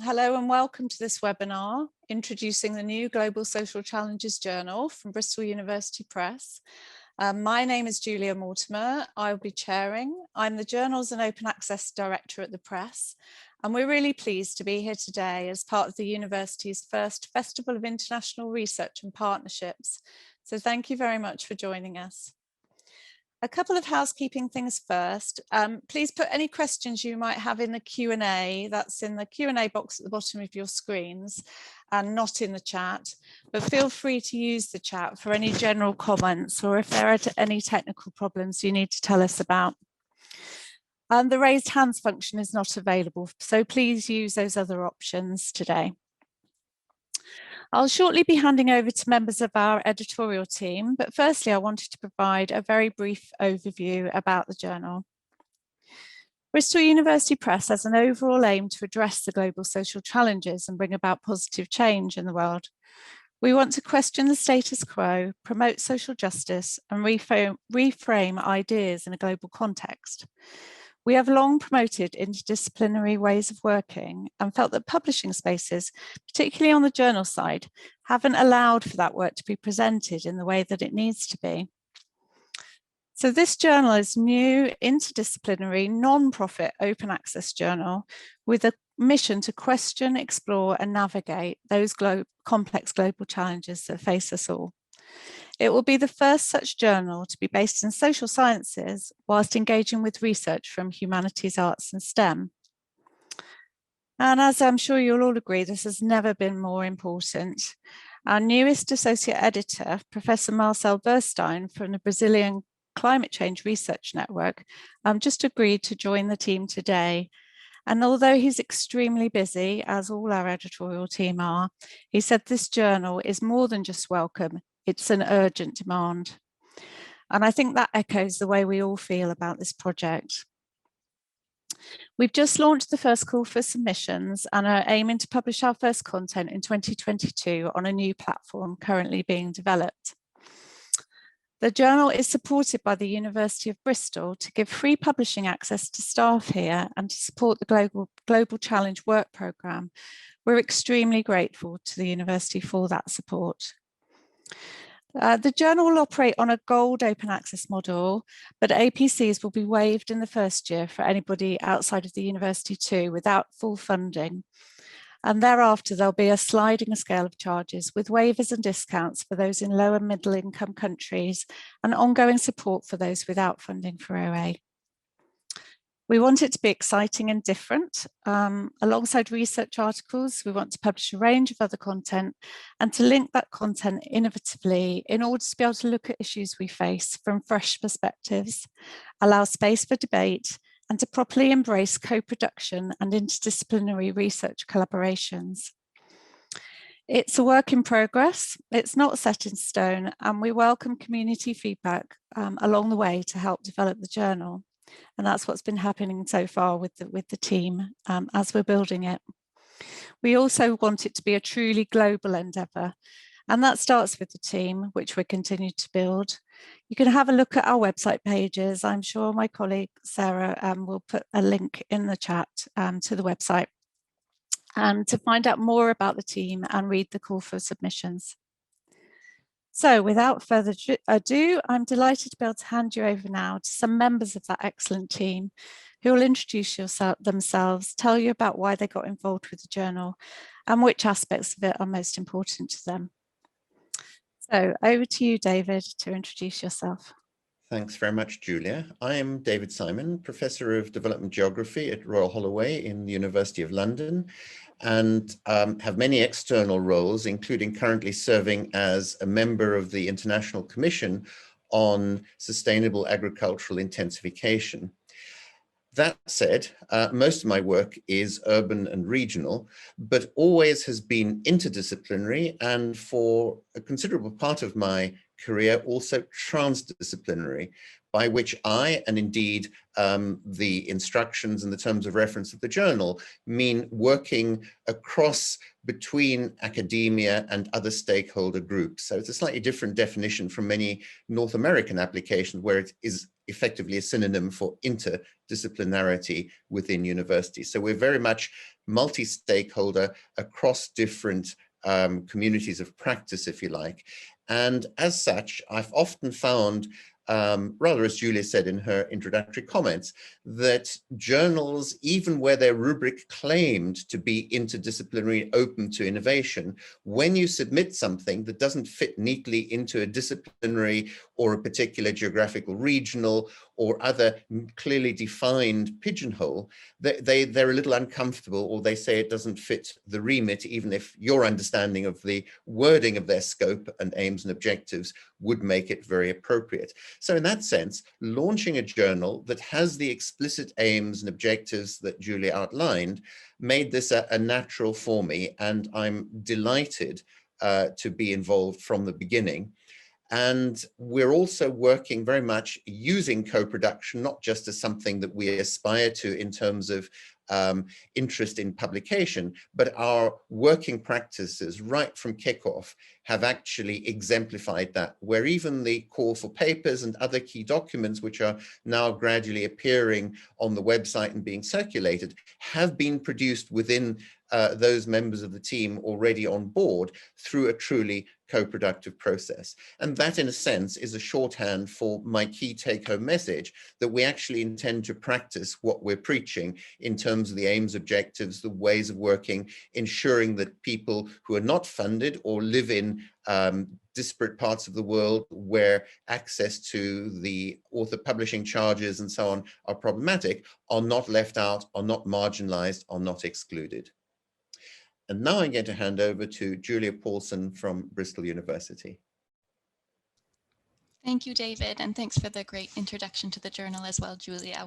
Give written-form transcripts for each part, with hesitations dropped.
Hello and welcome to this webinar, introducing the new Global Social Challenges Journal from Bristol University Press. My name is Julia Mortimer. I'll be chairing. I'm the Journals and Open Access Director at the Press, and we're really pleased to be here today as part of the university's first Festival of International Research and Partnerships. So thank you very much for joining us. A couple of housekeeping things first. Please put any questions you might have in the Q&A. That's in the Q&A box at the bottom of your screens and not in the chat. But feel free to use the chat for any general comments or if there are any technical problems you need to tell us about. The raised hands function is not available, so please use those other options today. I'll shortly be handing over to members of our editorial team, but firstly I wanted to provide a very brief overview about the journal. Bristol University Press has an overall aim to address the global social challenges and bring about positive change in the world. We want to question the status quo, promote social justice, and reframe ideas in a global context. We have long promoted interdisciplinary ways of working and felt that publishing spaces, particularly on the journal side, haven't allowed for that work to be presented in the way that it needs to be. So this journal is a new interdisciplinary, non-profit open access journal with a mission to question, explore and navigate those complex global challenges that face us all. It will be the first such journal to be based in social sciences whilst engaging with research from humanities, arts and STEM. And as I'm sure you'll all agree, this has never been more important. Our newest associate editor, Professor Marcel Verstein from the Brazilian Climate Change Research Network, just agreed to join the team today. And although he's extremely busy, as all our editorial team are, he said this journal is more than just welcome. It's an urgent demand. And I think that echoes the way we all feel about this project. We've just launched the first call for submissions and are aiming to publish our first content in 2022 on a new platform currently being developed. The journal is supported by the University of Bristol to give free publishing access to staff here and to support the Global Challenge Work Programme. We're extremely grateful to the university for that support. The journal will operate on a gold open access model, but APCs will be waived in the first year for anybody outside of the university too, without full funding. And thereafter, there'll be a sliding scale of charges with waivers and discounts for those in low and middle income countries and ongoing support for those without funding for OA. We want it to be exciting and different. Alongside research articles, we want to publish a range of other content and to link that content innovatively in order to be able to look at issues we face from fresh perspectives, allow space for debate, and to properly embrace co-production and interdisciplinary research collaborations. It's a work in progress, it's not set in stone, and we welcome community feedback along the way to help develop the journal. And that's what's been happening so far with the team as we're building it. We also want it to be a truly global endeavour, and that starts with the team, which we continue to build. You can have a look at our website pages. I'm sure my colleague Sarah will put a link in the chat to the website and to find out more about the team and read the call for submissions. So without further ado, I'm delighted to be able to hand you over now to some members of that excellent team who will introduce themselves, tell you about why they got involved with the journal and which aspects of it are most important to them. So over to you, David, to introduce yourself. Thanks very much, Julia. I am David Simon, Professor of Development Geography at Royal Holloway in the University of London, and have many external roles, including currently serving as a member of the International Commission on Sustainable Agricultural Intensification. That said, most of my work is urban and regional, but always has been interdisciplinary, and for a considerable part of my career also transdisciplinary, by which I, and indeed the instructions and the terms of reference of the journal, mean working across between academia and other stakeholder groups. So it's a slightly different definition from many North American applications where it is effectively a synonym for interdisciplinarity within universities. So we're very much multi-stakeholder across different communities of practice, if you like. And as such, I've often found, rather as Julia said in her introductory comments, that journals, even where their rubric claimed to be interdisciplinary, open to innovation, when you submit something that doesn't fit neatly into a disciplinary or a particular geographical, regional, or other clearly defined pigeonhole, they're a little uncomfortable, or they say it doesn't fit the remit, even if your understanding of the wording of their scope and aims and objectives would make it very appropriate. So in that sense, launching a journal that has the explicit aims and objectives that Julia outlined made this a natural for me, and I'm delighted to be involved from the beginning. And we're also working very much using co-production, not just as something that we aspire to in terms of interest in publication, but our working practices right from kickoff have actually exemplified that, where even the call for papers and other key documents, which are now gradually appearing on the website and being circulated, have been produced within those members of the team already on board through a truly co-productive process. And that, in a sense, is a shorthand for my key take-home message, that we actually intend to practice what we're preaching in terms of the aims, objectives, the ways of working, ensuring that people who are not funded or live in disparate parts of the world where access to the author publishing charges and so on are problematic, are not left out, are not marginalized, are not excluded. And now I'm going to hand over to Julia Paulson from Bristol University. Thank you, David, and thanks for the great introduction to the journal as well, Julia.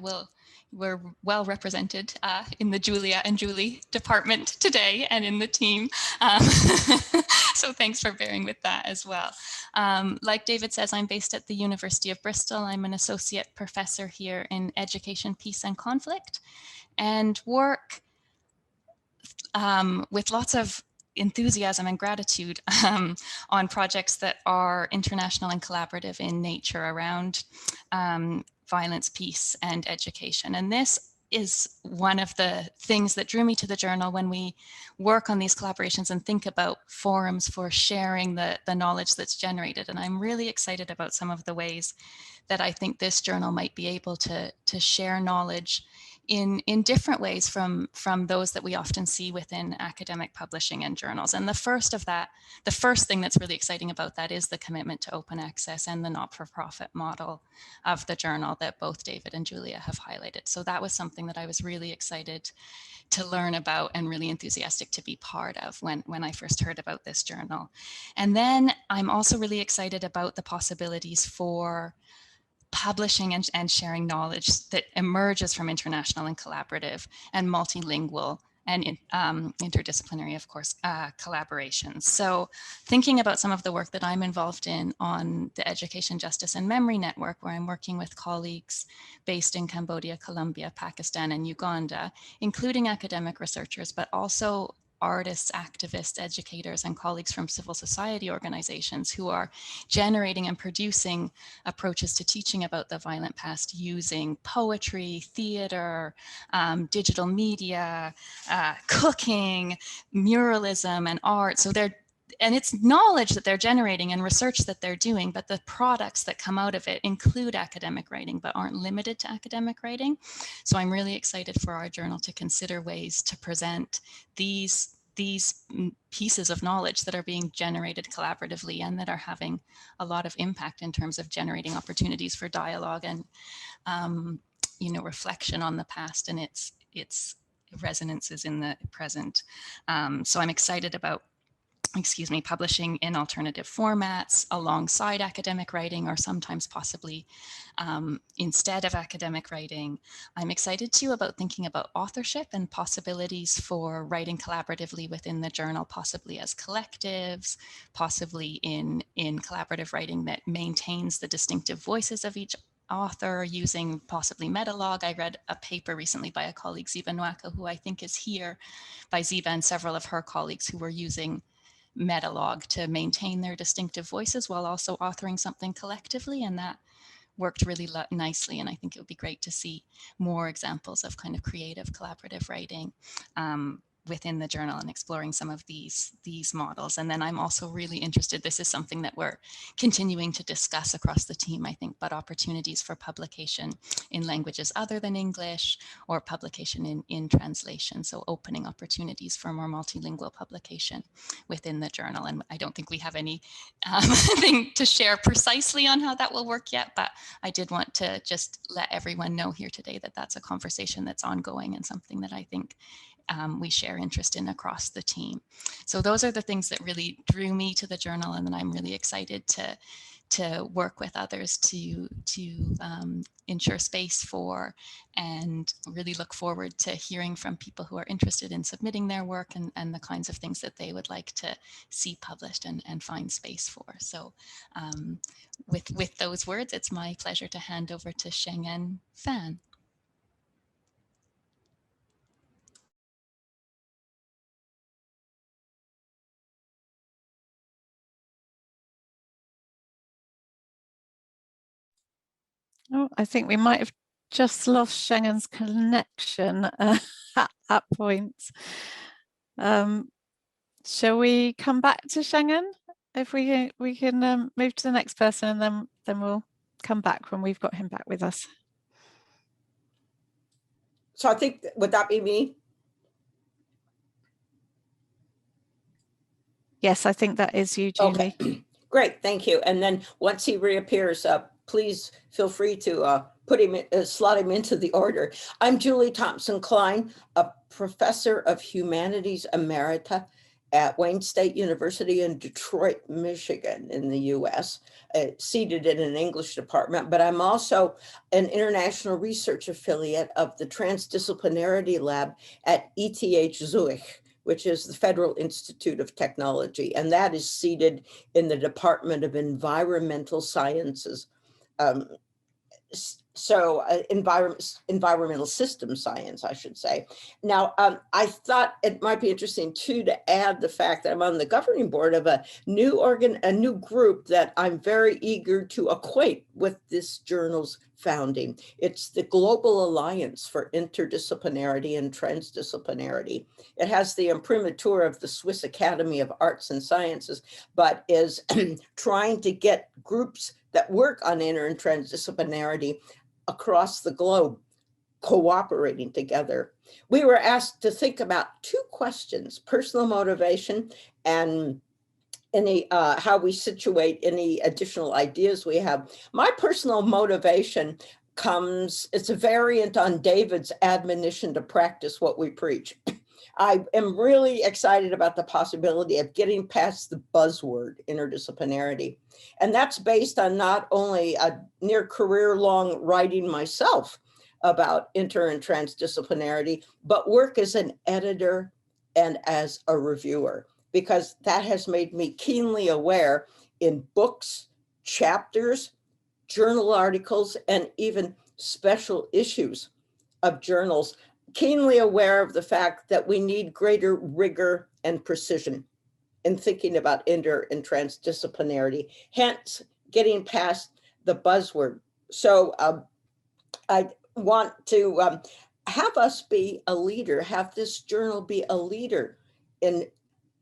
We're well represented in the Julia and Julie department today and in the team. So thanks for bearing with that as well. Like David says, I'm based at the University of Bristol. I'm an associate professor here in education, peace and conflict, and work with lots of enthusiasm and gratitude on projects that are international and collaborative in nature around violence, peace, and education. And this is one of the things that drew me to the journal when we work on these collaborations and think about forums for sharing the knowledge that's generated. And I'm really excited about some of the ways that I think this journal might be able to share knowledge in different ways from those that we often see within academic publishing and journals. And the first thing that's really exciting about that is the commitment to open access and the not-for-profit model of the journal that both David and Julia have highlighted. So that was something that I was really excited to learn about and really enthusiastic to be part of when I first heard about this journal. And then I'm also really excited about the possibilities for publishing and sharing knowledge that emerges from international and collaborative and multilingual and interdisciplinary, of course, collaborations. So thinking about some of the work that I'm involved in on the Education, Justice and Memory Network, where I'm working with colleagues based in Cambodia, Colombia, Pakistan, and Uganda, including academic researchers, but also artists, activists, educators, and colleagues from civil society organizations who are generating and producing approaches to teaching about the violent past using poetry, theater, digital media, cooking, muralism, and art. So it's knowledge that they're generating and research that they're doing, but the products that come out of it include academic writing, but aren't limited to academic writing. So I'm really excited for our journal to consider ways to present these pieces of knowledge that are being generated collaboratively and that are having a lot of impact in terms of generating opportunities for dialogue and reflection on the past and its resonances in the present. So I'm excited about publishing in alternative formats alongside academic writing, or sometimes possibly instead of academic writing. I'm excited too about thinking about authorship and possibilities for writing collaboratively within the journal, possibly as collectives, possibly in collaborative writing that maintains the distinctive voices of each author, using possibly metalog. I read a paper recently by a colleague, Ziba Nwaka, who I think is here, by Ziba and several of her colleagues, who were using metalog to maintain their distinctive voices while also authoring something collectively. And that worked really nicely. And I think it would be great to see more examples of kind of creative collaborative writing within the journal and exploring some of these models. And then I'm also really interested, this is something that we're continuing to discuss across the team, I think, but opportunities for publication in languages other than English, or publication in translation. So opening opportunities for more multilingual publication within the journal. And I don't think we have any thing to share precisely on how that will work yet, but I did want to just let everyone know here today that that's a conversation that's ongoing and something that I think we share interest in across the team. So those are the things that really drew me to the journal, and then I'm really excited to work with others to ensure space for, and really look forward to hearing from people who are interested in submitting their work and the kinds of things that they would like to see published and find space for. So with those words, it's my pleasure to hand over to Ningguang Fan. Oh, I think we might have just lost Ningguang's connection at that point. Shall we come back to Ningguang? If we can move to the next person, and then we'll come back when we've got him back with us. So I think, would that be me? Yes, I think that is you, Julie. Okay. Great, thank you. And then once he reappears, please feel free to slot him into the order. I'm Julie Thompson Klein, a professor of humanities emerita at Wayne State University in Detroit, Michigan in the US, seated in an English department, but I'm also an international research affiliate of the Transdisciplinarity Lab at ETH Zurich, which is the Federal Institute of Technology, and that is seated in the Department of Environmental Sciences. Environmental system science, I should say. Now, I thought it might be interesting too to add the fact that I'm on the governing board of a new group that I'm very eager to acquaint with this journal's founding. It's the Global Alliance for Interdisciplinarity and Transdisciplinarity. It has the imprimatur of the Swiss Academy of Arts and Sciences, but is trying to get groups that work on inter and transdisciplinarity across the globe cooperating together. We were asked to think about two questions: personal motivation and any how we situate any additional ideas we have. My personal motivation it's a variant on David's admonition to practice what we preach. I am really excited about the possibility of getting past the buzzword interdisciplinarity. And that's based on not only a near career-long writing myself about inter and transdisciplinarity, but work as an editor and as a reviewer, because that has made me keenly aware in books, chapters, journal articles, and even special issues of journals, keenly aware of the fact that we need greater rigor and precision in thinking about inter and transdisciplinarity, hence getting past the buzzword. So I want to have us be a leader, have this journal be a leader in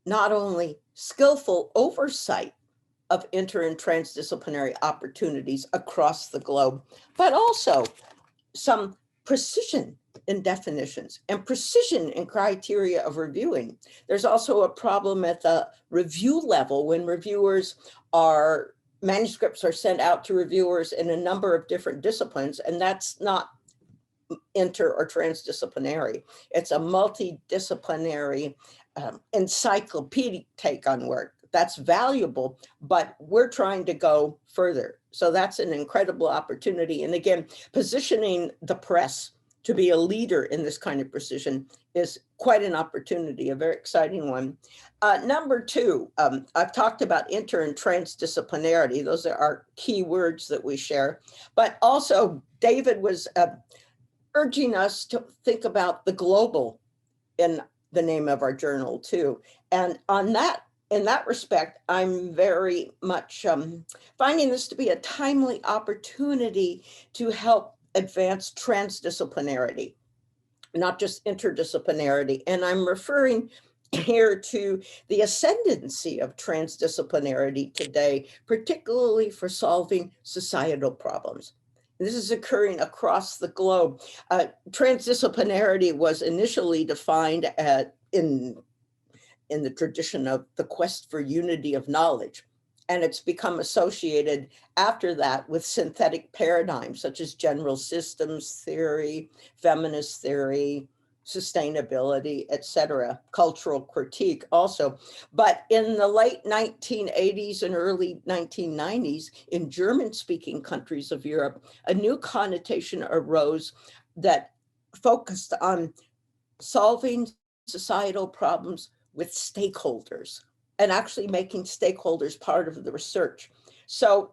not only skillful oversight of inter and transdisciplinary opportunities across the globe, but also some precision in definitions and precision in criteria of reviewing. There's also a problem at the review level when manuscripts are sent out to reviewers in a number of different disciplines, and that's not inter or transdisciplinary. It's a multidisciplinary encyclopedic take on work. That's valuable, but we're trying to go further. So that's an incredible opportunity. And again, positioning the press to be a leader in this kind of precision is quite an opportunity, a very exciting one. Number two, I've talked about inter and transdisciplinarity. Those are our key words that we share. But also, David was urging us to think about the global in the name of our journal too. And on that in that respect, I'm very much finding this to be a timely opportunity to help advance transdisciplinarity, not just interdisciplinarity. And I'm referring here to the ascendancy of transdisciplinarity today, particularly for solving societal problems. This is occurring across the globe. Transdisciplinarity was initially defined in the tradition of the quest for unity of knowledge. And it's become associated after that with synthetic paradigms such as general systems theory, feminist theory, sustainability, etc., cultural critique also. But in the late 1980s and early 1990s, in German-speaking countries of Europe, a new connotation arose that focused on solving societal problems with stakeholders and actually making stakeholders part of the research. So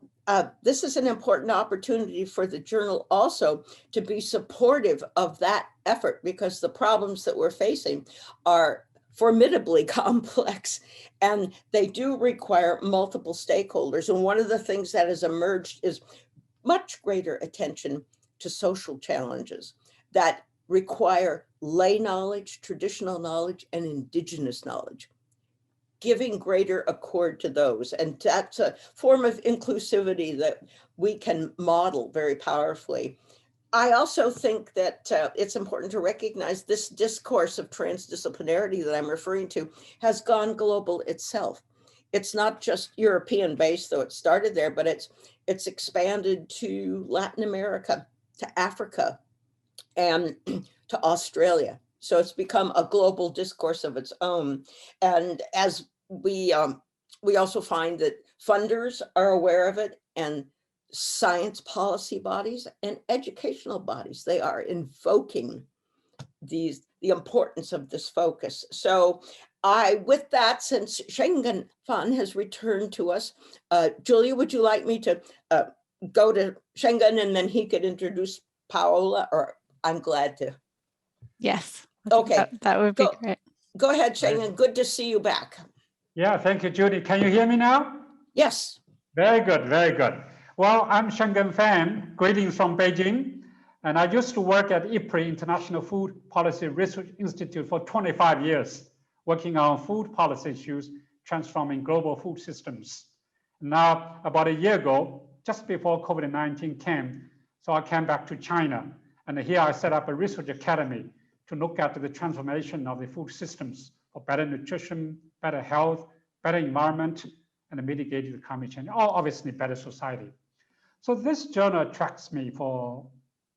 this is an important opportunity for the journal also to be supportive of that effort, because the problems that we're facing are formidably complex and they do require multiple stakeholders. And one of the things that has emerged is much greater attention to social challenges that require lay knowledge, traditional knowledge, and indigenous knowledge, giving greater accord to those. And that's a form of inclusivity that we can model very powerfully. I also think that it's important to recognize this discourse of transdisciplinarity that I'm referring to has gone global itself. It's not just European based, though it started there, but it's expanded to Latin America, to Africa, and to Australia. So it's become a global discourse of its own. And as we also find that funders are aware of it, and science policy bodies and educational bodies, they are invoking the importance of this focus. So with that, since Ningguang Fan has returned to us, Julia, would you like me to go to Ningguang and then he could introduce Paola, or I'm glad to? Yes. Okay. That would be great. Go ahead, Ningguang. Good to see you back. Yeah, thank you, Judy. Can you hear me now? Yes. Very good, very good. Well, I'm Ningguang Fan, greetings from Beijing. And I used to work at IPRI, International Food Policy Research Institute, for 25 years, working on food policy issues, transforming global food systems. Now, about a year ago, just before COVID-19 came, so I came back to China. And here I set up a research academy to look at the transformation of the food systems for better nutrition, better health, better environment, and mitigate the climate change, or obviously better society. So this journal attracts me for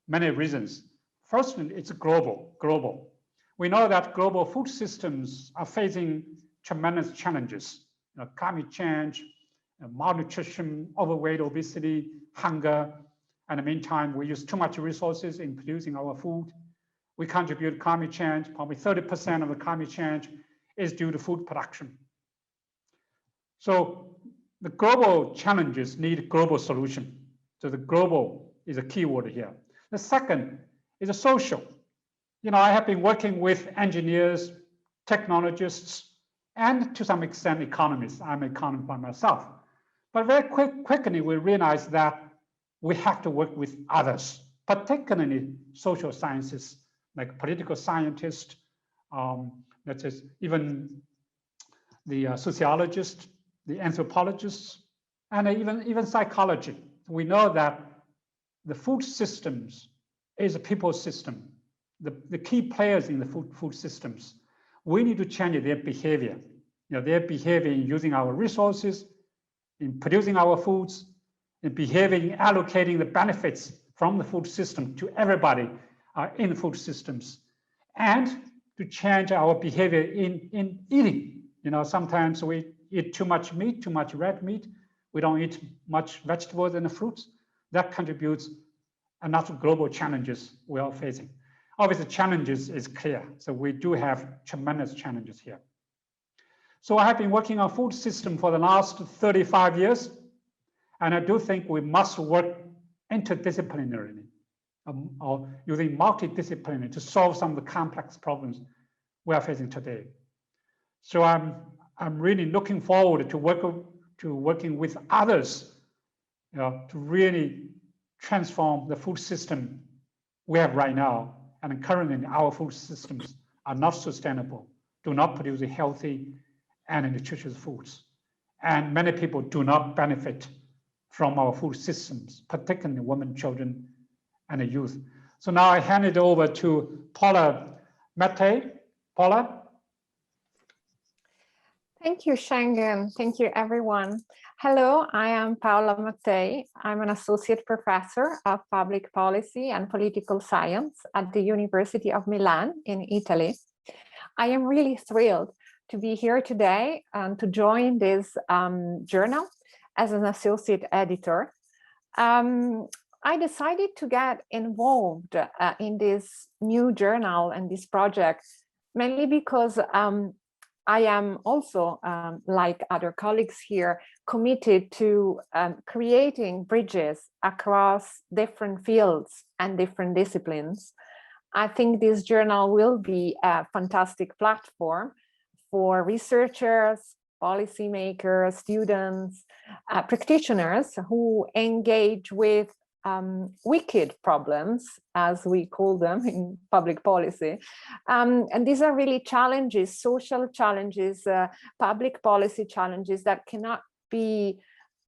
many reasons. First, it's global. We know that global food systems are facing tremendous challenges, climate change, malnutrition, overweight, obesity, hunger. And in the meantime, we use too much resources in producing our food. We contribute to climate change. Probably 30% of the climate change is due to food production. So the global challenges need global solution. So the global is a key word here. The second is a social. I have been working with engineers, technologists, and to some extent economists. I'm an economist by myself. But very quickly we realized that we have to work with others, particularly social sciences, like political scientists, that is even the sociologists, the anthropologists, and even psychology. We know that the food systems is a people system. The key players in the food systems, we need to change their behavior. Their behavior in using our resources, in producing our foods, in behaving, allocating the benefits from the food system to everybody in the food systems, and to change our behavior in eating. Sometimes we eat too much meat, too much red meat. We don't eat much vegetables and fruits. That contributes another global challenges we are facing. Obviously, challenges is clear. So we do have tremendous challenges here. So I have been working on food system for the last 35 years. And I do think we must work interdisciplinarily, or using multidisciplinary to solve some of the complex problems we are facing today. So I'm really looking forward to working with others, to really transform the food system we have right now. And currently our food systems are not sustainable, do not produce healthy and nutritious foods. And many people do not benefit from our food systems, particularly women, children, and the youth. So now I hand it over to Paolo Mate. Paula? Thank you, Shangen. Thank you, everyone. Hello, I am Paolo Mate. I'm an associate professor of public policy and political science at the University of Milan in Italy. I am really thrilled to be here today and to join this journal as an associate editor. I decided to get involved in this new journal and this project mainly because I am also, like other colleagues here, committed to creating bridges across different fields and different disciplines. I think this journal will be a fantastic platform for researchers, policymakers, students, practitioners who engage with wicked problems, as we call them in public policy. And these are really challenges, social challenges, public policy challenges that cannot be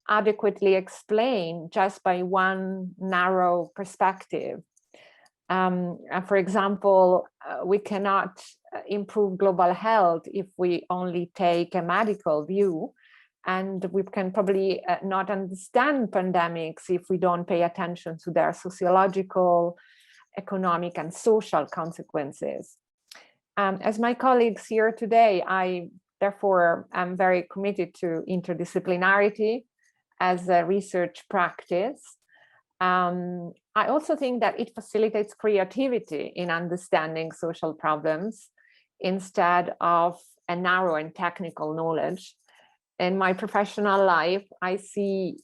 adequately explained just by one narrow perspective. For example, we cannot improve global health if we only take a medical view. And we can probably not understand pandemics if we don't pay attention to their sociological, economic, and social consequences. As my colleagues here today, I therefore am very committed to interdisciplinarity as a research practice. I also think that it facilitates creativity in understanding social problems instead of a narrow and technical knowledge. In my professional life, I see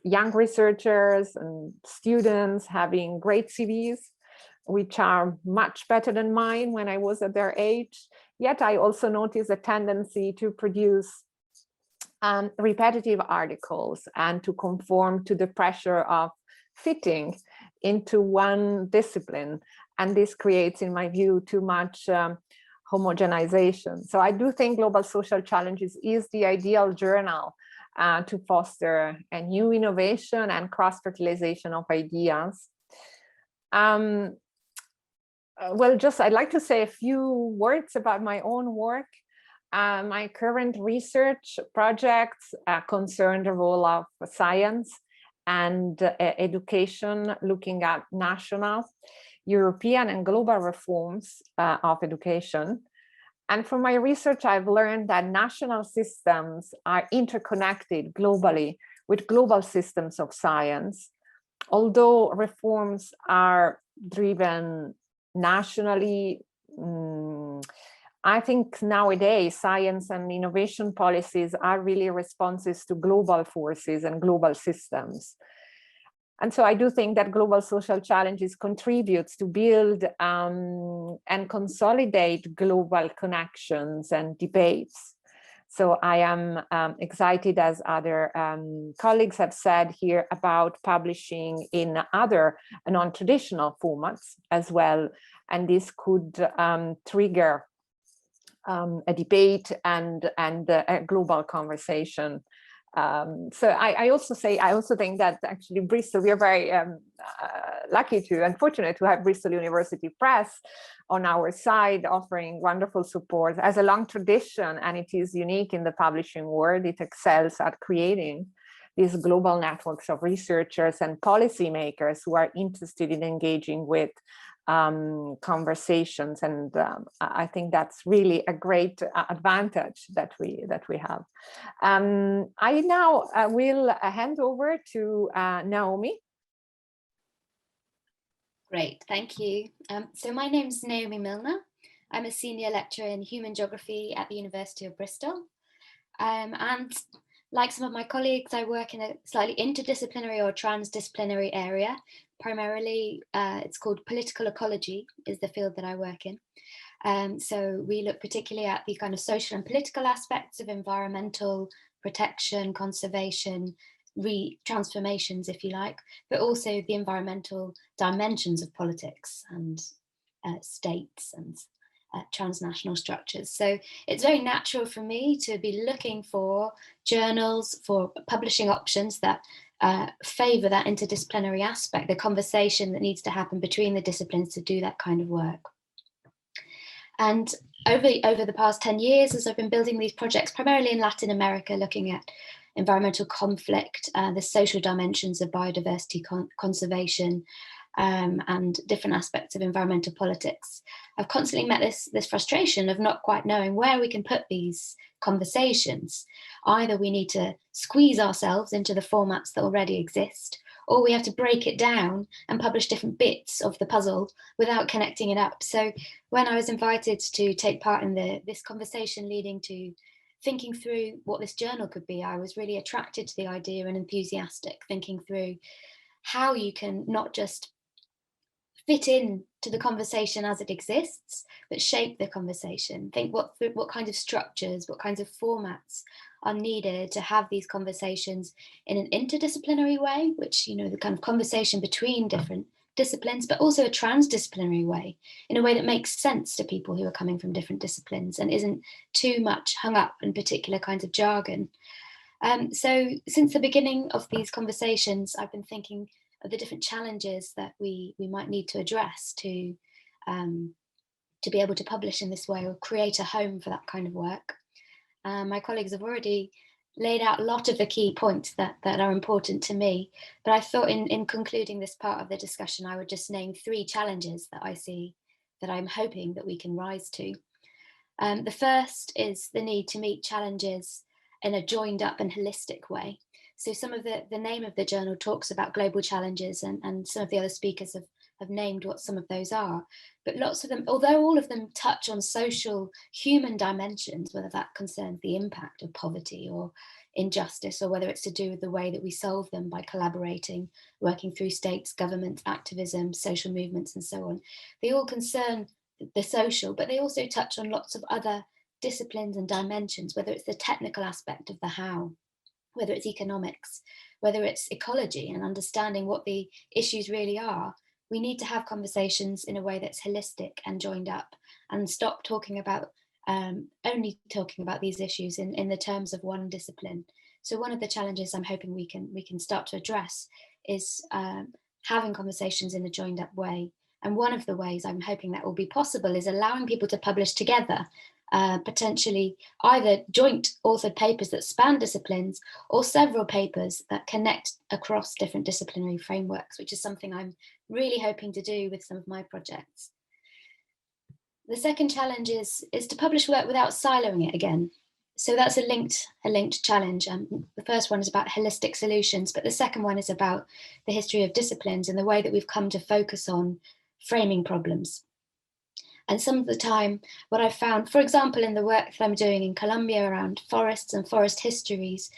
young researchers and students having great CVs, which are much better than mine when I was at their age. Yet I also notice a tendency to produce repetitive articles and to conform to the pressure of fitting into one discipline. And this creates, in my view, too much homogenization. So I do think Global Social Challenges is the ideal journal to foster a new innovation and cross-fertilization of ideas. Well, I'd like to say a few words about my own work. My current research projects concern the role of science and education, looking at national, European, and global reforms of education. And from my research, I've learned that national systems are interconnected globally with global systems of science. Although reforms are driven nationally, I think nowadays science and innovation policies are really responses to global forces and global systems. And so I do think that Global Social Challenges contributes to build and consolidate global connections and debates. So I am excited, as other colleagues have said here, about publishing in other non-traditional formats as well. And this could trigger a debate and a global conversation. So I also think that actually Bristol, we are very lucky to and fortunate to have Bristol University Press on our side, offering wonderful support. As a long tradition, and it is unique in the publishing world, it excels at creating these global networks of researchers and policymakers who are interested in engaging with conversations, and I think that's really a great advantage that we have. I now will hand over to Naomi. Great, thank you. So my name's Naomi Milner. I'm a senior lecturer in human geography at the University of Bristol. And Like some of my colleagues, I work in a slightly interdisciplinary or transdisciplinary area. Primarily, it's called political ecology is the field that I work in. So we look particularly at the kind of social and political aspects of environmental protection, conservation, transformations, if you like, but also the environmental dimensions of politics and states and transnational structures. So it's very natural for me to be looking for journals, for publishing options that favour that interdisciplinary aspect, the conversation that needs to happen between the disciplines to do that kind of work. And over the past 10 years, as I've been building these projects, primarily in Latin America, looking at environmental conflict, the social dimensions of biodiversity conservation, and different aspects of environmental politics, I've constantly met this frustration of not quite knowing where we can put these conversations. Either we need to squeeze ourselves into the formats that already exist, or we have to break it down and publish different bits of the puzzle without connecting it up. So when I was invited to take part in this conversation leading to thinking through what this journal could be, I was really attracted to the idea and enthusiastic, thinking through how you can not just fit in to the conversation as it exists, but shape the conversation. Think what kind of structures, what kinds of formats are needed to have these conversations in an interdisciplinary way, which, you know, the kind of conversation between different disciplines, but also a transdisciplinary way, in a way that makes sense to people who are coming from different disciplines and isn't too much hung up in particular kinds of jargon. So since the beginning of these conversations, I've been thinking of the different challenges that we might need to address to be able to publish in this way or create a home for that kind of work. My colleagues have already laid out a lot of the key points that are important to me, but I thought in concluding this part of the discussion, I would just name 3 challenges that I see that I'm hoping that we can rise to. The first is the need to meet challenges in a joined up and holistic way. So some of the name of the journal talks about global challenges, and some of the other speakers have named what some of those are. But lots of them, although all of them touch on social human dimensions, whether that concerns the impact of poverty or injustice, or whether it's to do with the way that we solve them by collaborating, working through states, governments, activism, social movements, and so on, they all concern the social, but they also touch on lots of other disciplines and dimensions, whether it's the technical aspect of the how, whether it's economics, whether it's ecology and understanding what the issues really are. We need to have conversations in a way that's holistic and joined up, and stop talking about only talking about these issues in the terms of one discipline. So one of the challenges I'm hoping we can start to address is having conversations in a joined up way. And one of the ways I'm hoping that will be possible is allowing people to publish together, potentially either joint authored papers that span disciplines or several papers that connect across different disciplinary frameworks, which is something I'm really hoping to do with some of my projects. The second challenge is to publish work without siloing it again. So that's a linked challenge. The first one is about holistic solutions, but the second one is about the history of disciplines and the way that we've come to focus on framing problems. And some of the time, what I've found, for example, in the work that I'm doing in Colombia around forests and forest histories,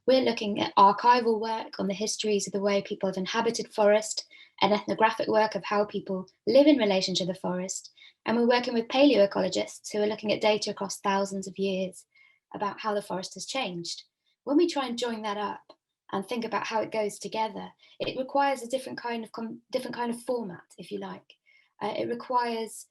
we're looking at archival work on the histories of the way people have inhabited forest, and ethnographic work of how people live in relation to the forest. And we're working with paleoecologists who are looking at data across thousands of years about how the forest has changed. When we try and join that up and think about how it goes together, it requires a different kind of format, if you like. It requires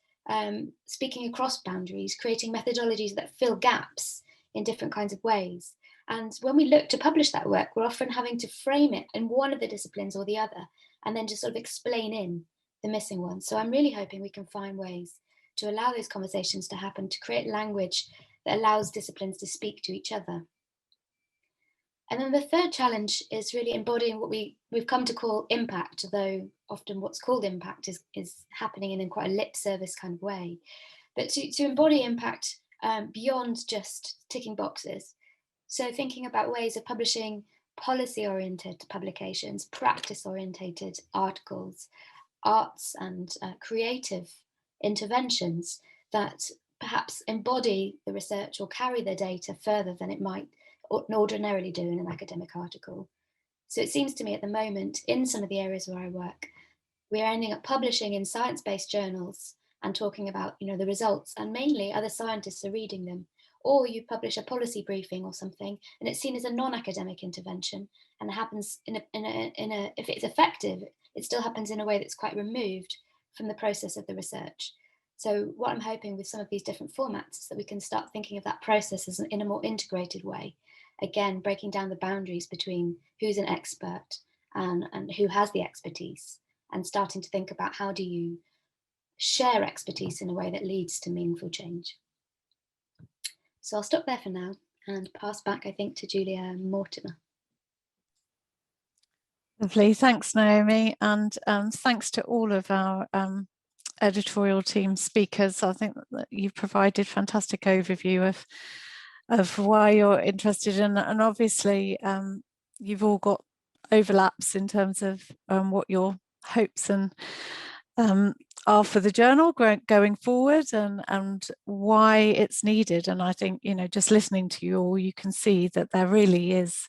speaking across boundaries, creating methodologies that fill gaps in different kinds of ways. And when we look to publish that work, we're often having to frame it in one of the disciplines or the other, and then just sort of explain in the missing ones. So I'm really hoping we can find ways to allow those conversations to happen, to create language that allows disciplines to speak to each other. And then the third challenge is really embodying what we've come to call impact, though often what's called impact is happening in quite a lip service kind of way. But to embody impact beyond just ticking boxes. So thinking about ways of publishing policy-oriented publications, practice-orientated articles, arts and creative interventions that perhaps embody the research or carry the data further than it might ordinarily do in an academic article. So it seems to me at the moment, in some of the areas where I work, we're ending up publishing in science-based journals and talking about, the results, and mainly other scientists are reading them. Or you publish a policy briefing or something, and it's seen as a non-academic intervention, and it happens if it's effective, it still happens in a way that's quite removed from the process of the research. So what I'm hoping with some of these different formats is that we can start thinking of that process as in a more integrated way. Again, breaking down the boundaries between who's an expert and who has the expertise, and starting to think about how do you share expertise in a way that leads to meaningful change. So I'll stop there for now and pass back, I think, to Julia Mortimer. Lovely, thanks Naomi, and thanks to all of our editorial team speakers. I think that you've provided fantastic overview of why you're interested in, and obviously you've all got overlaps in terms of what your hopes and are for the journal going forward, and why it's needed. And I think, just listening to you all, you can see that there really is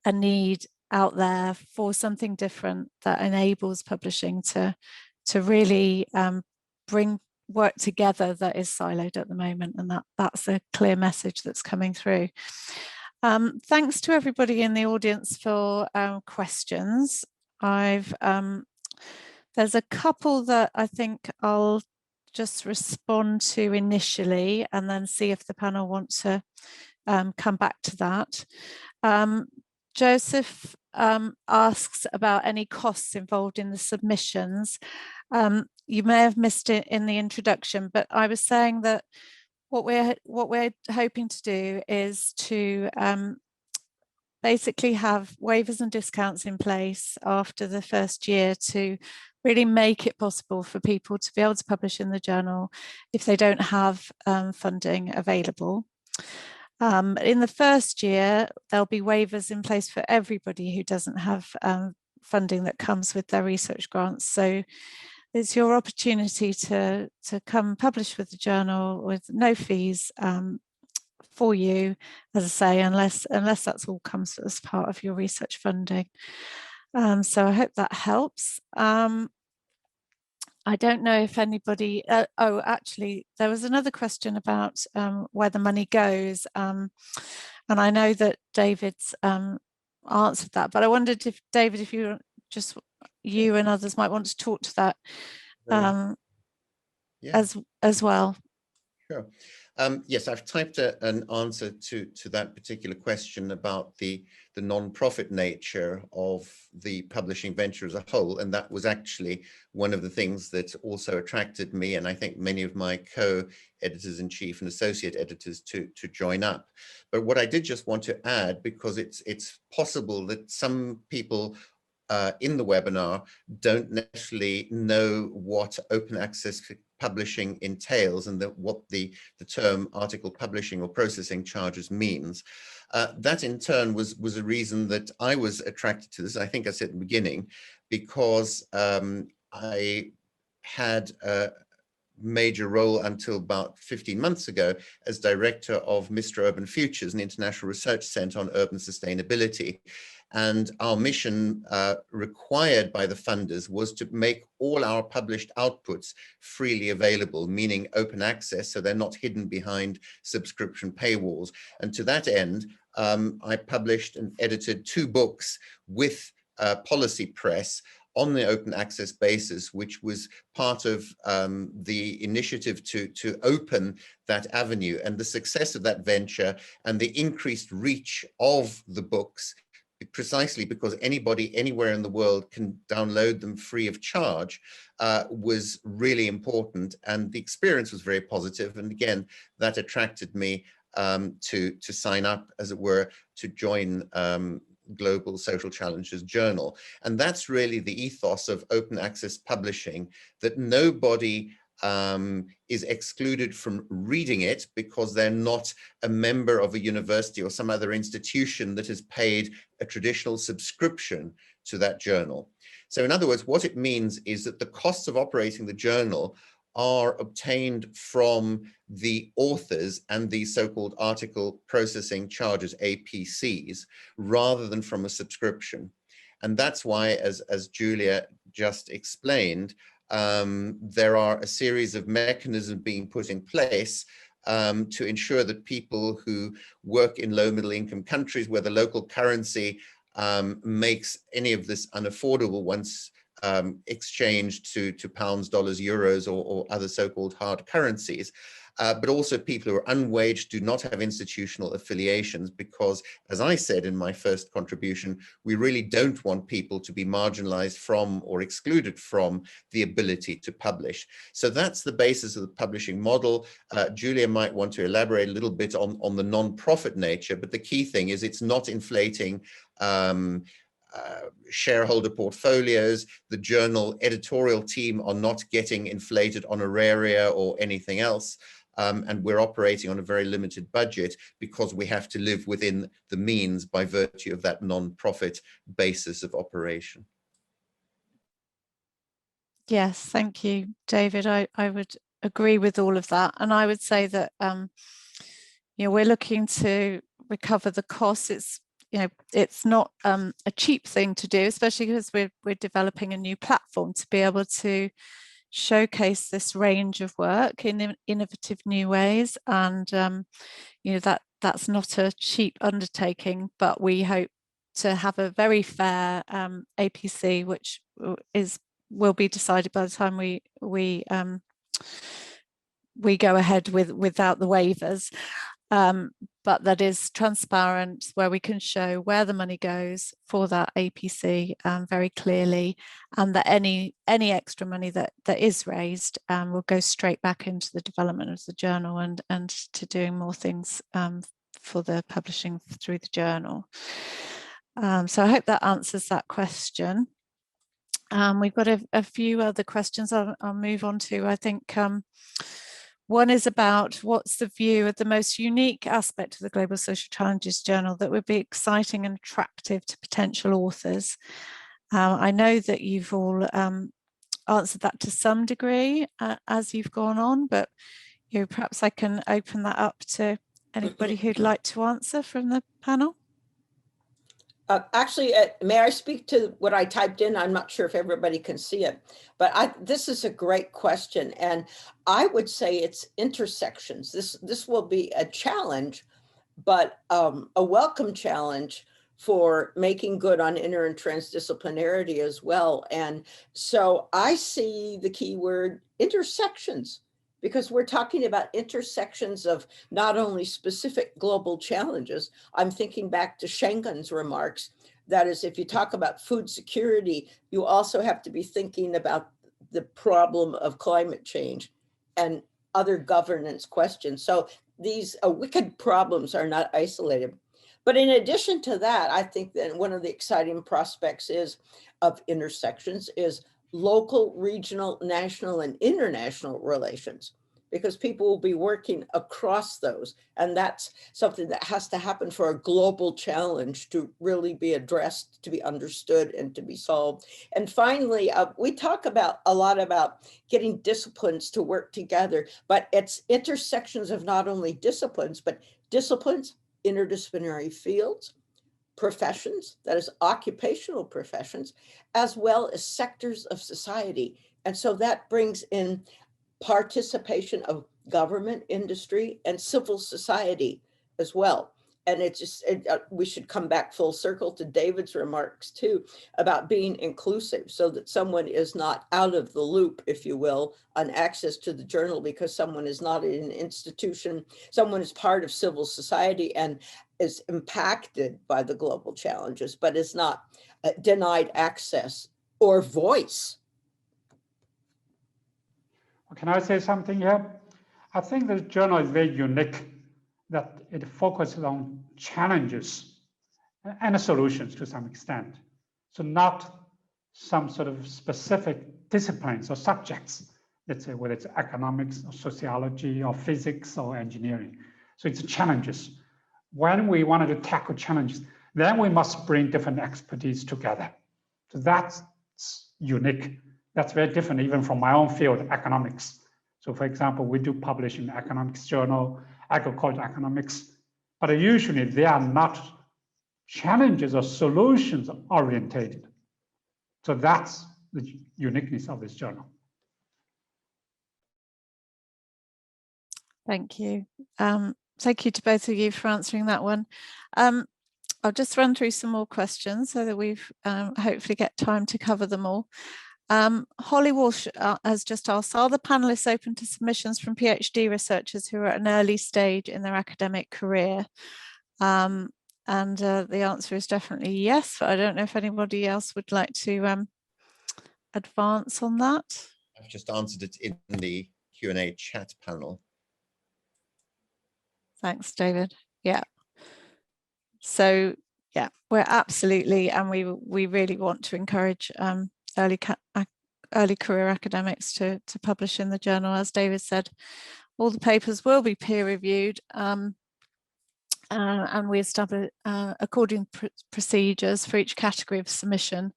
a need out there for something different that enables publishing to really bring work together that is siloed at the moment, and that's a clear message that's coming through. Thanks to everybody in the audience for questions. There's a couple that I think I'll just respond to initially, and then see if the panel want to come back to that. Joseph asks about any costs involved in the submissions. You may have missed it in the introduction, but I was saying that what we're hoping to do is to basically have waivers and discounts in place after the first year to really make it possible for people to be able to publish in the journal if they don't have funding available. In the first year, there'll be waivers in place for everybody who doesn't have funding that comes with their research grants. So it's your opportunity to come publish with the journal with no fees for you, as I say, unless that's all comes as part of your research funding. So I hope that helps. I don't know if anybody, oh, actually, there was another question about where the money goes. And I know that David's answered that, but I wondered if, David, if you and others might want to talk to that as well. Sure. Yes, I've typed an answer to that particular question about the non-profit nature of the publishing venture as a whole, and that was actually one of the things that also attracted me, and I think many of my co-editors-in-chief and associate editors to join up. But what I did just want to add, because it's possible that some people in the webinar don't necessarily know what open access publishing entails, and what the term article publishing or processing charges means. That in turn was a reason that I was attracted to this. I think I said at the beginning, because I had a major role until about 15 months ago as director of Mr. Urban Futures, an international research center on urban sustainability. And our mission required by the funders was to make all our published outputs freely available, meaning open access, so they're not hidden behind subscription paywalls. And to that end, I published and edited 2 books with Policy Press on the open access basis, which was part of the initiative to open that avenue. And the success of that venture and the increased reach of the books, precisely because anybody anywhere in the world can download them free of charge, was really important. And the experience was very positive. And again, that attracted me to sign up, as it were, to join Global Social Challenges Journal. And that's really the ethos of open access publishing, that nobody is excluded from reading it because they're not a member of a university or some other institution that has paid a traditional subscription to that journal. So in other words, what it means is that the costs of operating the journal are obtained from the authors and the so-called article processing charges, APCs, rather than from a subscription. And that's why, as Julia just explained, there are a series of mechanisms being put in place to ensure that people who work in low middle income countries where the local currency makes any of this unaffordable once exchanged to pounds, dollars, euros, or other so-called hard currencies, but also people who are unwaged, do not have institutional affiliations, because, as I said in my first contribution, we really don't want people to be marginalized from or excluded from the ability to publish. So that's the basis of the publishing model. Julia might want to elaborate a little bit on the non-profit nature, but the key thing is it's not inflating shareholder portfolios. The journal editorial team are not getting inflated honoraria or anything else. And we're operating on a very limited budget because we have to live within the means by virtue of that non-profit basis of operation. Yes, thank you, David. I would agree with all of that. And I would say that, we're looking to recover the costs. It's not a cheap thing to do, especially because we're developing a new platform to be able to showcase this range of work in innovative new ways. And that's not a cheap undertaking, but we hope to have a very fair APC, which will be decided by the time we go ahead without the waivers. But that is transparent, where we can show where the money goes for that APC very clearly, and that any extra money that is raised will go straight back into the development of the journal and to doing more things for the publishing through the journal. So I hope that answers that question. We've got a few other questions I'll move on to. I think one is about what's the view of the most unique aspect of the Global Social Challenges Journal that would be exciting and attractive to potential authors. I know that you've all answered that to some degree as you've gone on, but perhaps I can open that up to anybody who'd like to answer from the panel. Actually, may I speak to what I typed in? I'm not sure if everybody can see it, but this is a great question. And I would say it's intersections. This will be a challenge, but a welcome challenge for making good on inter and transdisciplinarity as well. And so I see the keyword intersections, because we're talking about intersections of not only specific global challenges. I'm thinking back to Schengen's remarks. That is, if you talk about food security, you also have to be thinking about the problem of climate change and other governance questions. So these wicked problems are not isolated. But in addition to that, I think that one of the exciting prospects of intersections is local, regional, national, and international relations, because people will be working across those. And that's something that has to happen for a global challenge to really be addressed, to be understood, and to be solved. And finally, we talk a lot about getting disciplines to work together, but it's intersections of not only disciplines, but disciplines, interdisciplinary fields, professions, that is occupational professions, as well as sectors of society. And so that brings in participation of government, industry, and civil society as well. And we should come back full circle to David's remarks too, about being inclusive, so that someone is not out of the loop, if you will, on access to the journal because someone is not in an institution, someone is part of civil society and is impacted by the global challenges, but is not denied access or voice. Can I say something here? I think the journal is very unique, that it focuses on challenges and solutions to some extent. So not some sort of specific disciplines or subjects, let's say whether it's economics or sociology or physics or engineering. So it's challenges. When we wanted to tackle challenges, then we must bring different expertise together. So that's unique. That's very different even from my own field, economics. So for example, we do publish in economics journal, agriculture economics, but usually they are not challenges or solutions orientated. So that's the uniqueness of this journal. Thank you. Thank you to both of you for answering that one. I'll just run through some more questions so that we've hopefully get time to cover them all. Holly Walsh has just asked, are the panelists open to submissions from PhD researchers who are at an early stage in their academic career? And the answer is definitely yes, but I don't know if anybody else would like to advance on that. I've just answered it in the Q&A chat panel. Thanks, David. Yeah. So yeah, we're absolutely, and we really want to encourage early career academics to publish in the journal. As David said, all the papers will be peer reviewed, and we establish according procedures for each category of submission,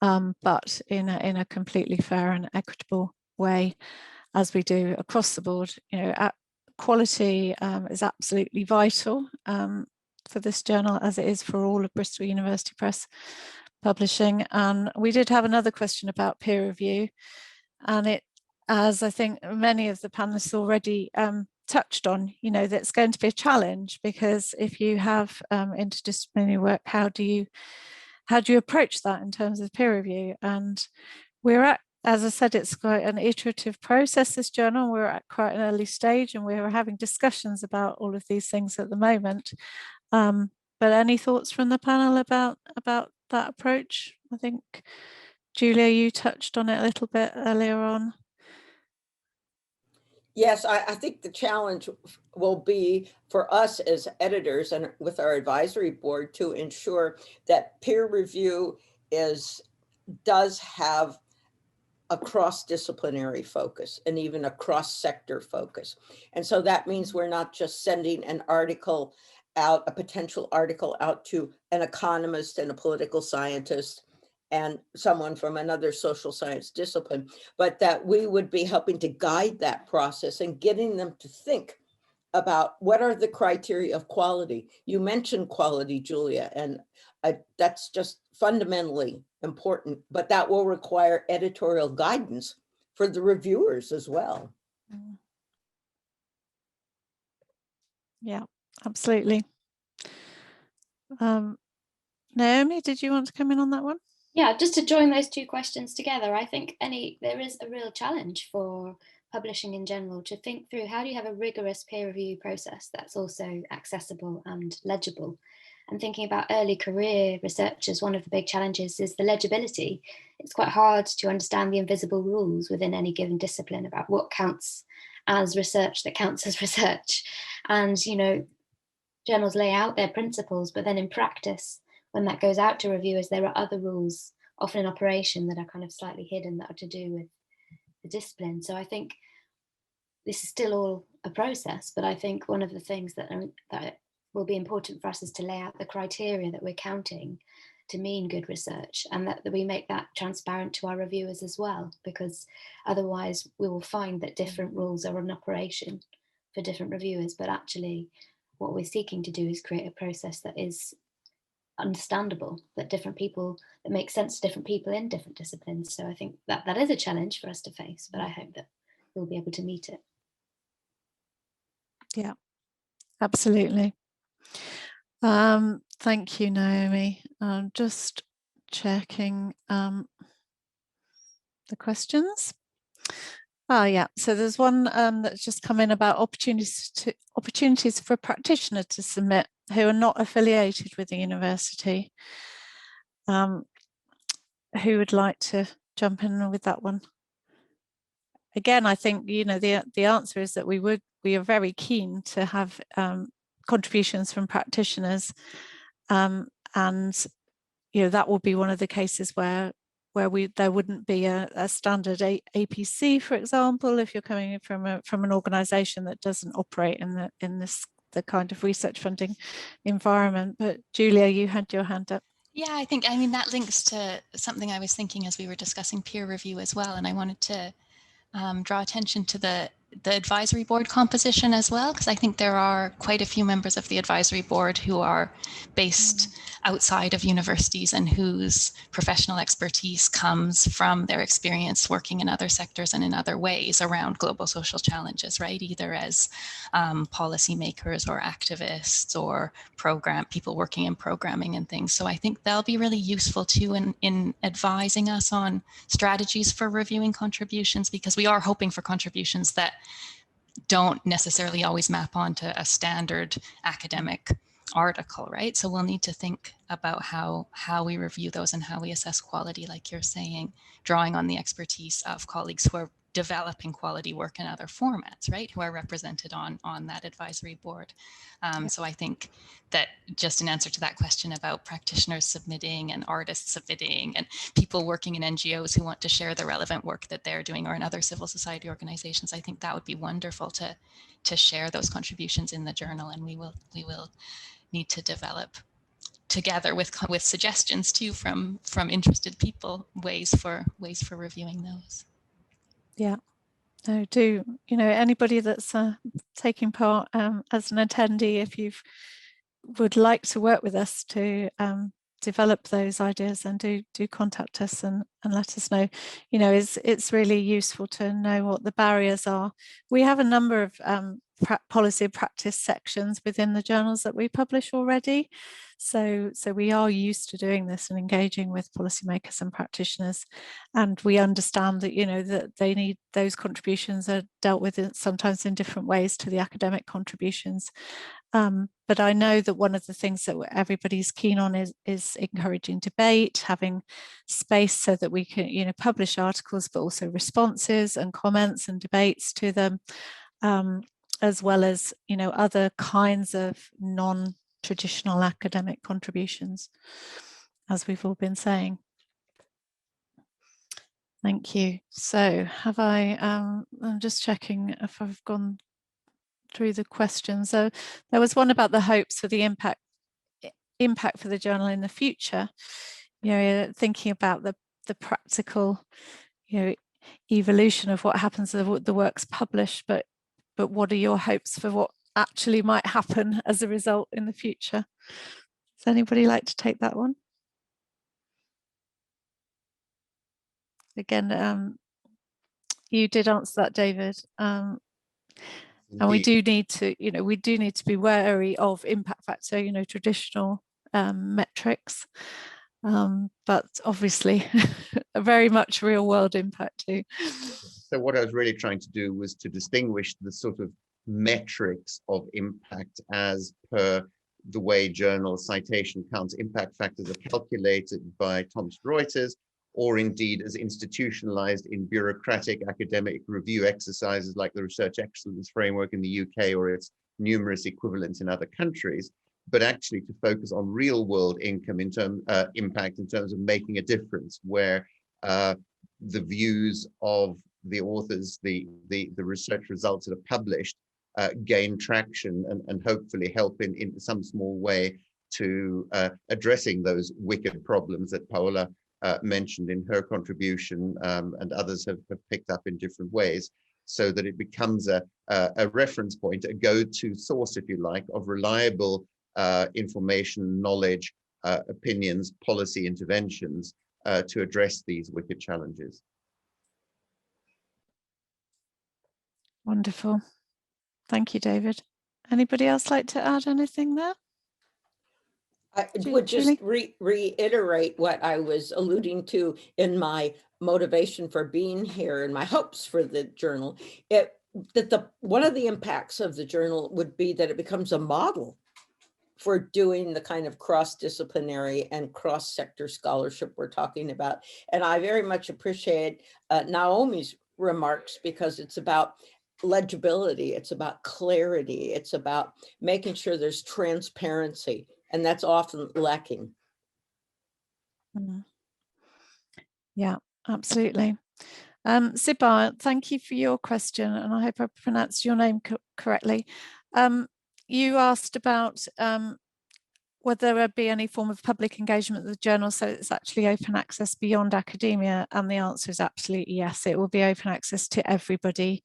but in a completely fair and equitable way, as we do across the board. You know, quality is absolutely vital for this journal, as it is for all of Bristol University Press publishing. And we did have another question about peer review, and it, as I think many of the panelists already touched on, you know, that's going to be a challenge, because if you have interdisciplinary work, how do you approach that in terms of peer review? And we're at, as I said, it's quite an iterative process, this journal. We're at quite an early stage, and we're having discussions about all of these things at the moment. But any thoughts from the panel about that approach? I think, Julia, you touched on it a little bit earlier on. Yes, I think the challenge will be for us as editors and with our advisory board to ensure that peer review does have a cross-disciplinary focus and even a cross-sector focus. And so that means we're not just sending an article out, a potential article out to an economist and a political scientist and someone from another social science discipline, but that we would be helping to guide that process and getting them to think about what are the criteria of quality. You mentioned quality, Julia, and that's just fundamentally important, but that will require editorial guidance for the reviewers as well. Yeah, absolutely. Naomi, did you want to come in on that one? Yeah, just to join those two questions together, I think there is a real challenge for publishing in general to think through how do you have a rigorous peer review process that's also accessible and legible. And thinking about early career researchers, one of the big challenges is the legibility. It's quite hard to understand the invisible rules within any given discipline about what counts as research that counts as research. And, you know, journals lay out their principles, but then in practice, when that goes out to reviewers, there are other rules often in operation that are kind of slightly hidden that are to do with the discipline. So I think this is still all a process, but I think one of the things that will be important for us is to lay out the criteria that we're counting to mean good research, and that we make that transparent to our reviewers as well, because otherwise we will find that different rules are in operation for different reviewers, but actually what we're seeking to do is create a process that is understandable, that makes sense to different people in different disciplines. So I think that is a challenge for us to face, but I hope that we'll be able to meet it. Yeah, absolutely. Thank you, Naomi. I'm just checking the questions. Oh yeah, so there's one that's just come in about opportunities for a practitioner to submit who are not affiliated with the university. Who would like to jump in with that one? Again, I think, you know, the answer is that we are very keen to have contributions from practitioners, and you know, that will be one of the cases where there wouldn't be a standard APC, for example, if you're coming from an organisation that doesn't operate in the kind of research funding environment. But Julia, you had your hand up. Yeah, I mean that links to something I was thinking as we were discussing peer review as well, and I wanted to draw attention to the advisory board composition as well, because I think there are quite a few members of the advisory board who are based outside of universities and whose professional expertise comes from their experience working in other sectors and in other ways around global social challenges, right? Either as policymakers or activists or people working in programming and things. So I think they'll be really useful too in advising us on strategies for reviewing contributions, because we are hoping for contributions that don't necessarily always map onto a standard academic article, right? So we'll need to think about how we review those and how we assess quality, like you're saying, drawing on the expertise of colleagues who are developing quality work in other formats, right? Who are represented on that advisory board. So I think that just in answer to that question about practitioners submitting and artists submitting and people working in NGOs who want to share the relevant work that they're doing or in other civil society organizations, I think that would be wonderful to share those contributions in the journal, and we will need to develop together with suggestions too from interested people ways for reviewing those. Yeah, no, anybody that's taking part as an attendee, if you would like to work with us to develop those ideas, and do contact us and let us know. It's really useful to know what the barriers are. We have a number of policy and practice sections within the journals that we publish already. So we are used to doing this and engaging with policymakers and practitioners, and we understand that that they need, those contributions are dealt with sometimes in different ways to the academic contributions. But I know that one of the things that everybody's keen on is encouraging debate, having space so that we can publish articles, but also responses and comments and debates to them, as well as other kinds of non-traditional academic contributions, as we've all been saying. Thank you. So have I'm just checking if I've gone through the questions. So there was one about the hopes for the impact for the journal in the future. Thinking about the practical, evolution of what happens to the works published, but what are your hopes for what actually might happen as a result in the future? Does anybody like to take that one? Again, you did answer that, David. And we do need to, be wary of impact factor, traditional metrics, but obviously very much real world impact too. So what I was really trying to do was to distinguish the sort of metrics of impact as per the way journal citation counts. Impact factors are calculated by Thomson Reuters, or indeed as institutionalized in bureaucratic academic review exercises like the Research Excellence Framework in the UK or its numerous equivalents in other countries, but actually to focus on real world impact in terms of making a difference, where the views of the authors, the research results that are published gain traction and hopefully help in some small way to addressing those wicked problems that Paola mentioned in her contribution, and others have picked up in different ways, so that it becomes a reference point, a go-to source, if you like, of reliable information, knowledge, opinions, policy interventions to address these wicked challenges. Wonderful. Thank you, David. Anybody else like to add anything there? I would just reiterate what I was alluding to in my motivation for being here and my hopes for the journal. One of the impacts of the journal would be that it becomes a model for doing the kind of cross-disciplinary and cross-sector scholarship we're talking about. And I very much appreciate Naomi's remarks, because it's about legibility, it's about clarity, it's about making sure there's transparency. And that's often lacking. Yeah, absolutely. Sibar, thank you for your question, and I hope I pronounced your name correctly. You asked about whether there be any form of public engagement with the journal, so it's actually open access beyond academia, and the answer is absolutely yes. It will be open access to everybody,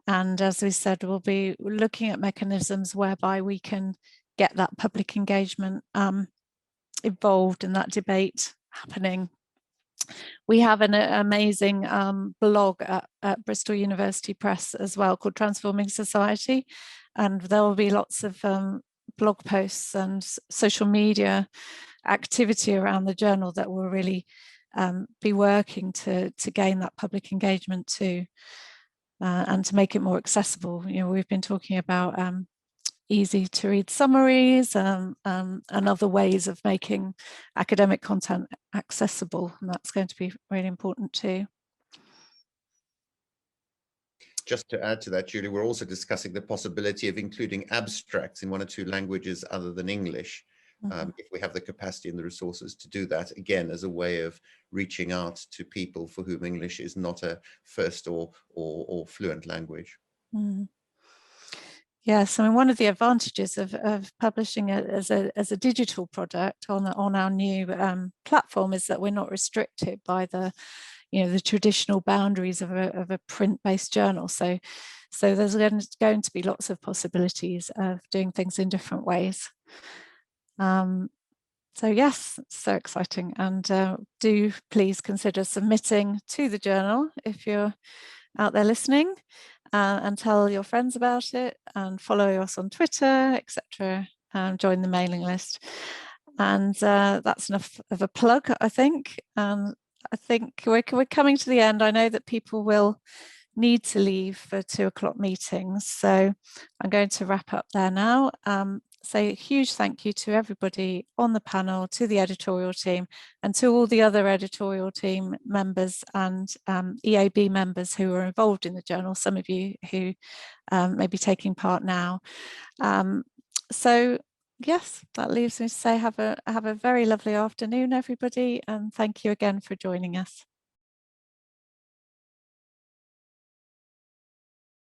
and as we said, we'll be looking at mechanisms whereby we can get that public engagement involved in that debate happening. We have an amazing blog at Bristol University Press as well called Transforming Society, and there will be lots of blog posts and social media activity around the journal that will really be working to gain that public engagement too, and to make it more accessible. You know, we've been talking about easy to read summaries and other ways of making academic content accessible, and that's going to be really important too. Just to add to that, Julie, we're also discussing the possibility of including abstracts in 1 or 2 languages other than English, if we have the capacity and the resources to do that, again, as a way of reaching out to people for whom English is not a first or fluent language. Yes, I mean, one of the advantages of publishing it as a digital product on our new platform is that we're not restricted by the traditional boundaries of a print-based journal. So there's going to be lots of possibilities of doing things in different ways. So yes, it's so exciting, and do please consider submitting to the journal if you're out there listening, and tell your friends about it, and follow us on Twitter, etc. Join the mailing list, and that's enough of a plug, I think. I think we're coming to the end. I know that people will need to leave for 2 o'clock meetings, so I'm going to wrap up there now. Say a huge thank you to everybody on the panel, to the editorial team, and to all the other editorial team members and EAB members who are involved in the journal, some of you who may be taking part now. So yes, that leaves me to say have a very lovely afternoon, everybody, and thank you again for joining us.